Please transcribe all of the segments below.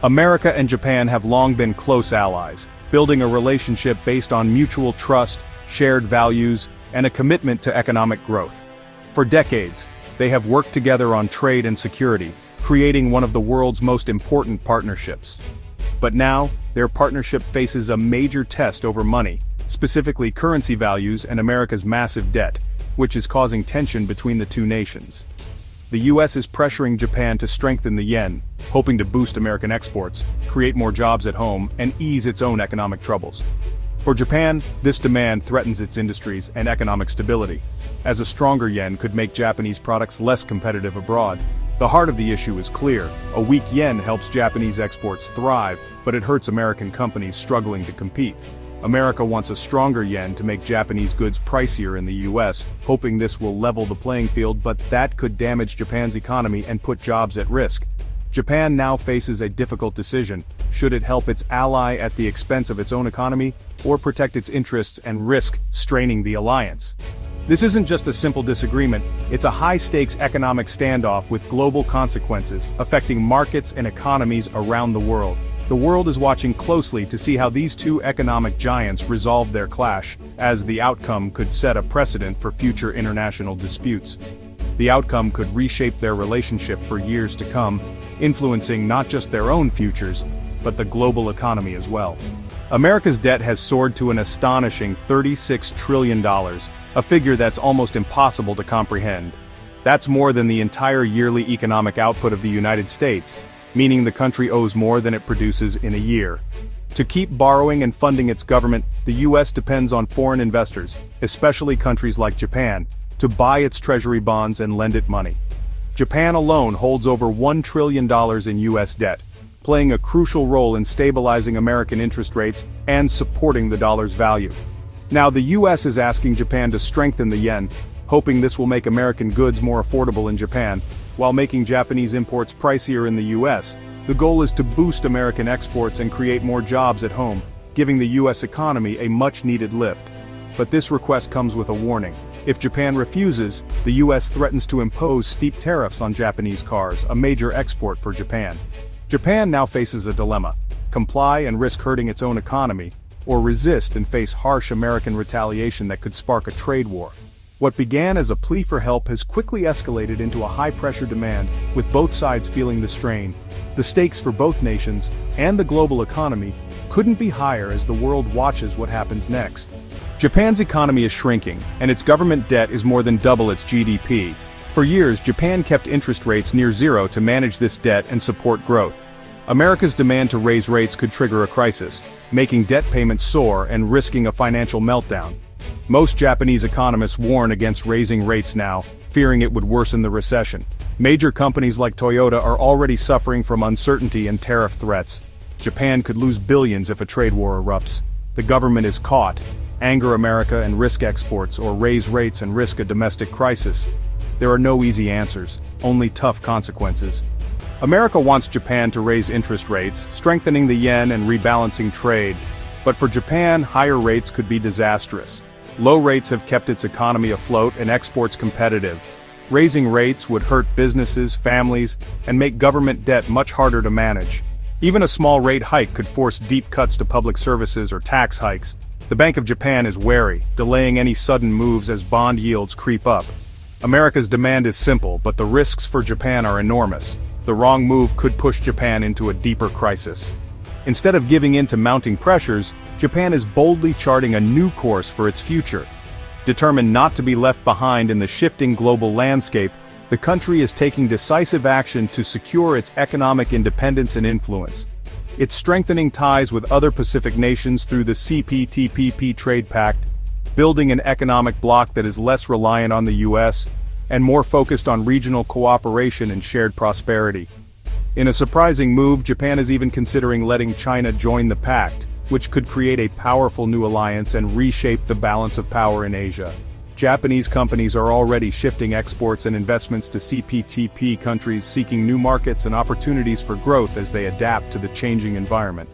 America and Japan have long been close allies, building a relationship based on mutual trust, shared values, and a commitment to economic growth. For decades, they have worked together on trade and security, creating one of the world's most important partnerships. But now, their partnership faces a major test over money, specifically currency values and America's massive debt, which is causing tension between the two nations. The US is pressuring Japan to strengthen the yen, hoping to boost American exports, create more jobs at home, and ease its own economic troubles. For Japan, this demand threatens its industries and economic stability, as a stronger yen could make Japanese products less competitive abroad. The heart of the issue is clear: a weak yen helps Japanese exports thrive, but it hurts American companies struggling to compete. America wants a stronger yen to make Japanese goods pricier in the US, hoping this will level the playing field, but that could damage Japan's economy and put jobs at risk. Japan now faces a difficult decision: should it help its ally at the expense of its own economy, or protect its interests and risk straining the alliance? This isn't just a simple disagreement, it's a high-stakes economic standoff with global consequences, affecting markets and economies around the world. The world is watching closely to see how these two economic giants resolve their clash, as the outcome could set a precedent for future international disputes. The outcome could reshape their relationship for years to come, influencing not just their own futures, but the global economy as well. America's debt has soared to an astonishing $36 trillion, a figure that's almost impossible to comprehend. That's more than the entire yearly economic output of the United States, meaning the country owes more than it produces in a year. To keep borrowing and funding its government, the US depends on foreign investors, especially countries like Japan, to buy its treasury bonds and lend it money. Japan alone holds over $1 trillion in US debt, playing a crucial role in stabilizing American interest rates and supporting the dollar's value. Now the US is asking Japan to strengthen the yen, hoping this will make American goods more affordable in Japan, while making Japanese imports pricier in the US. The goal is to boost American exports and create more jobs at home, giving the US economy a much-needed lift. But this request comes with a warning. If Japan refuses, the US threatens to impose steep tariffs on Japanese cars, a major export for Japan. Japan now faces a dilemma: comply and risk hurting its own economy, or resist and face harsh American retaliation that could spark a trade war. What began as a plea for help has quickly escalated into a high-pressure demand, with both sides feeling the strain. The stakes for both nations, and the global economy, couldn't be higher as the world watches what happens next. Japan's economy is shrinking, and its government debt is more than double its GDP. For years, Japan kept interest rates near zero to manage this debt and support growth. America's demand to raise rates could trigger a crisis, making debt payments soar and risking a financial meltdown. Most Japanese economists warn against raising rates now, fearing it would worsen the recession. Major companies like Toyota are already suffering from uncertainty and tariff threats. Japan could lose billions if a trade war erupts. The government is caught: anger America and risk exports, or raise rates and risk a domestic crisis. There are no easy answers, only tough consequences. America wants Japan to raise interest rates, strengthening the yen and rebalancing trade. But for Japan, higher rates could be disastrous. Low rates have kept its economy afloat and exports competitive. Raising rates would hurt businesses, families, and make government debt much harder to manage. Even a small rate hike could force deep cuts to public services or tax hikes. The Bank of Japan is wary, delaying any sudden moves as bond yields creep up. America's demand is simple, but the risks for Japan are enormous. The wrong move could push Japan into a deeper crisis. Instead of giving in to mounting pressures, Japan is boldly charting a new course for its future. Determined not to be left behind in the shifting global landscape, the country is taking decisive action to secure its economic independence and influence. It's strengthening ties with other Pacific nations through the CPTPP Trade Pact, building an economic bloc that is less reliant on the US, and more focused on regional cooperation and shared prosperity. In a surprising move, Japan is even considering letting China join the pact, which could create a powerful new alliance and reshape the balance of power in Asia. Japanese companies are already shifting exports and investments to CPTP countries, seeking new markets and opportunities for growth as they adapt to the changing environment.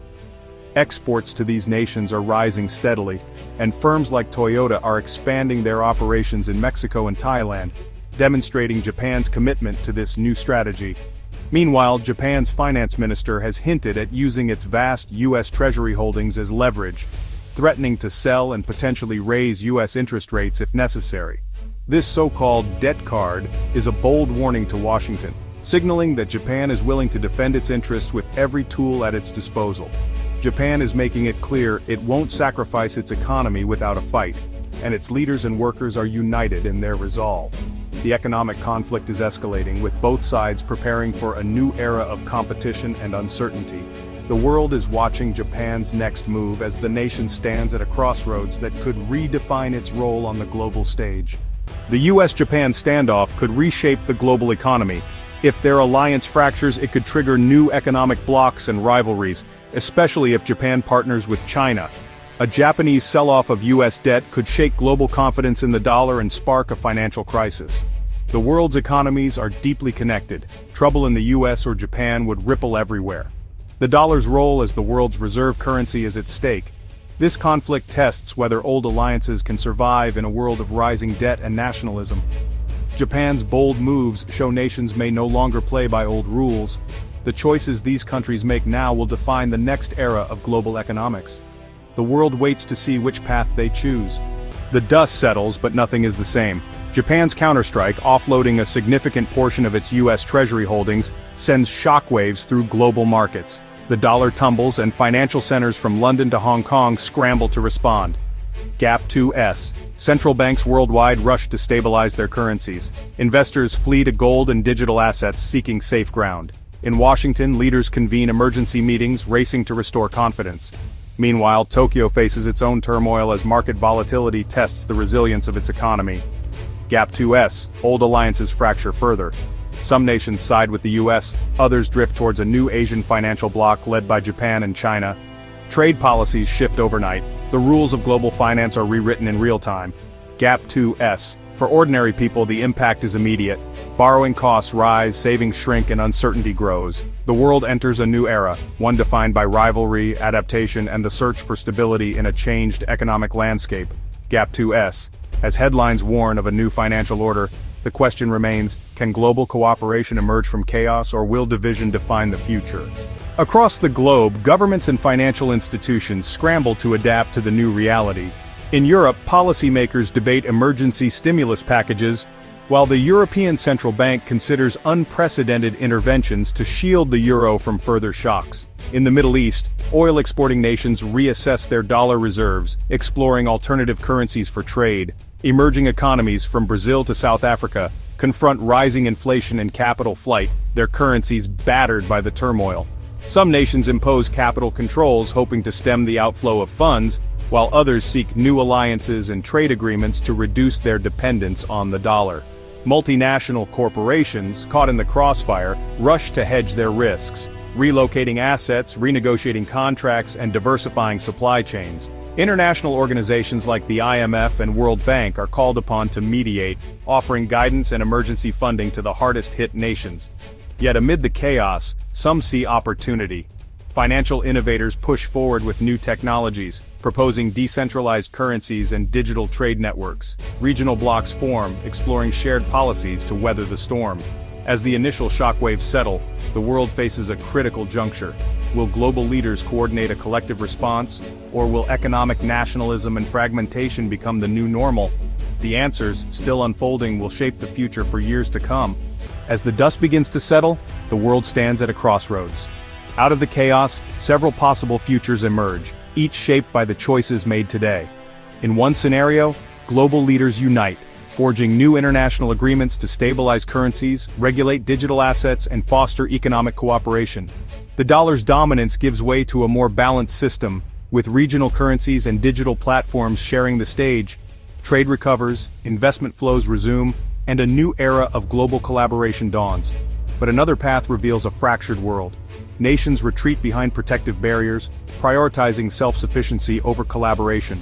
Exports to these nations are rising steadily, and firms like Toyota are expanding their operations in Mexico and Thailand, demonstrating Japan's commitment to this new strategy. Meanwhile, Japan's finance minister has hinted at using its vast U.S. Treasury holdings as leverage, threatening to sell and potentially raise U.S. interest rates if necessary. This so-called debt card is a bold warning to Washington, signaling that Japan is willing to defend its interests with every tool at its disposal. Japan is making it clear it won't sacrifice its economy without a fight, and its leaders and workers are united in their resolve. The economic conflict is escalating, with both sides preparing for a new era of competition and uncertainty. The world is watching Japan's next move as the nation stands at a crossroads that could redefine its role on the global stage. The US-Japan standoff could reshape the global economy. If their alliance fractures, it could trigger new economic blocs and rivalries, especially if Japan partners with China. A Japanese sell-off of US debt could shake global confidence in the dollar and spark a financial crisis. The world's economies are deeply connected. Trouble in the US or Japan would ripple everywhere. The dollar's role as the world's reserve currency is at stake. This conflict tests whether old alliances can survive in a world of rising debt and nationalism. Japan's bold moves show nations may no longer play by old rules. The choices these countries make now will define the next era of global economics. The world waits to see which path they choose. The dust settles, but nothing is the same. Japan's counterstrike, offloading a significant portion of its U.S. Treasury holdings, sends shockwaves through global markets. The dollar tumbles and financial centers from London to Hong Kong scramble to respond. Gap 2S. Central banks worldwide rush to stabilize their currencies. Investors flee to gold and digital assets seeking safe ground. In Washington, leaders convene emergency meetings, racing to restore confidence. Meanwhile, Tokyo faces its own turmoil as market volatility tests the resilience of its economy. Gap 2S. Old alliances fracture further. Some nations side with the US, others drift towards a new Asian financial bloc led by Japan and China. Trade policies shift overnight. The rules of global finance are rewritten in real time. Gap 2S. For ordinary people, the impact is immediate. Borrowing costs rise, savings shrink, and uncertainty grows. The world enters a new era, one defined by rivalry, adaptation, and the search for stability in a changed economic landscape. Gap 2S. As headlines warn of a new financial order, the question remains, can global cooperation emerge from chaos, or will division define the future? Across the globe, governments and financial institutions scramble to adapt to the new reality. In Europe, policymakers debate emergency stimulus packages, while the European Central Bank considers unprecedented interventions to shield the euro from further shocks. In the Middle East, oil-exporting nations reassess their dollar reserves, exploring alternative currencies for trade. Emerging economies, from Brazil to South Africa, confront rising inflation and capital flight, their currencies battered by the turmoil. Some nations impose capital controls, hoping to stem the outflow of funds, while others seek new alliances and trade agreements to reduce their dependence on the dollar. Multinational corporations, caught in the crossfire, rush to hedge their risks, relocating assets, renegotiating contracts, and diversifying supply chains. International organizations like the IMF and World Bank are called upon to mediate, offering guidance and emergency funding to the hardest-hit nations. Yet amid the chaos, some see opportunity. Financial innovators push forward with new technologies, proposing decentralized currencies and digital trade networks. Regional blocs form, exploring shared policies to weather the storm. As the initial shockwaves settle, the world faces a critical juncture. Will global leaders coordinate a collective response, or will economic nationalism and fragmentation become the new normal? The answers, still unfolding, will shape the future for years to come. As the dust begins to settle, the world stands at a crossroads. Out of the chaos, several possible futures emerge, each shaped by the choices made today. In one scenario, global leaders unite, forging new international agreements to stabilize currencies, regulate digital assets, and foster economic cooperation. The dollar's dominance gives way to a more balanced system, with regional currencies and digital platforms sharing the stage. Trade recovers, investment flows resume, and a new era of global collaboration dawns. But another path reveals a fractured world. Nations retreat behind protective barriers, prioritizing self-sufficiency over collaboration.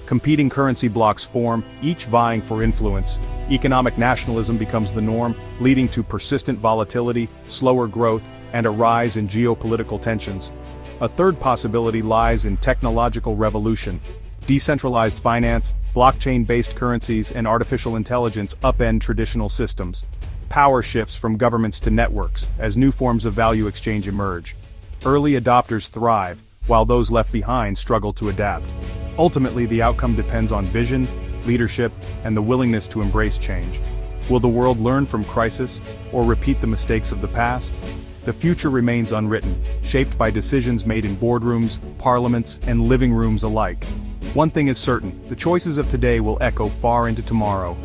Competing currency blocs form, each vying for influence. Economic nationalism becomes the norm, leading to persistent volatility, slower growth, and a rise in geopolitical tensions. A third possibility lies in technological revolution. Decentralized finance, blockchain-based currencies, and artificial intelligence upend traditional systems. Power shifts from governments to networks as new forms of value exchange emerge. Early adopters thrive, while those left behind struggle to adapt. Ultimately, the outcome depends on vision, leadership, and the willingness to embrace change. Will the world learn from crisis, or repeat the mistakes of the past? The future remains unwritten, shaped by decisions made in boardrooms, parliaments, and living rooms alike. One thing is certain, the choices of today will echo far into tomorrow,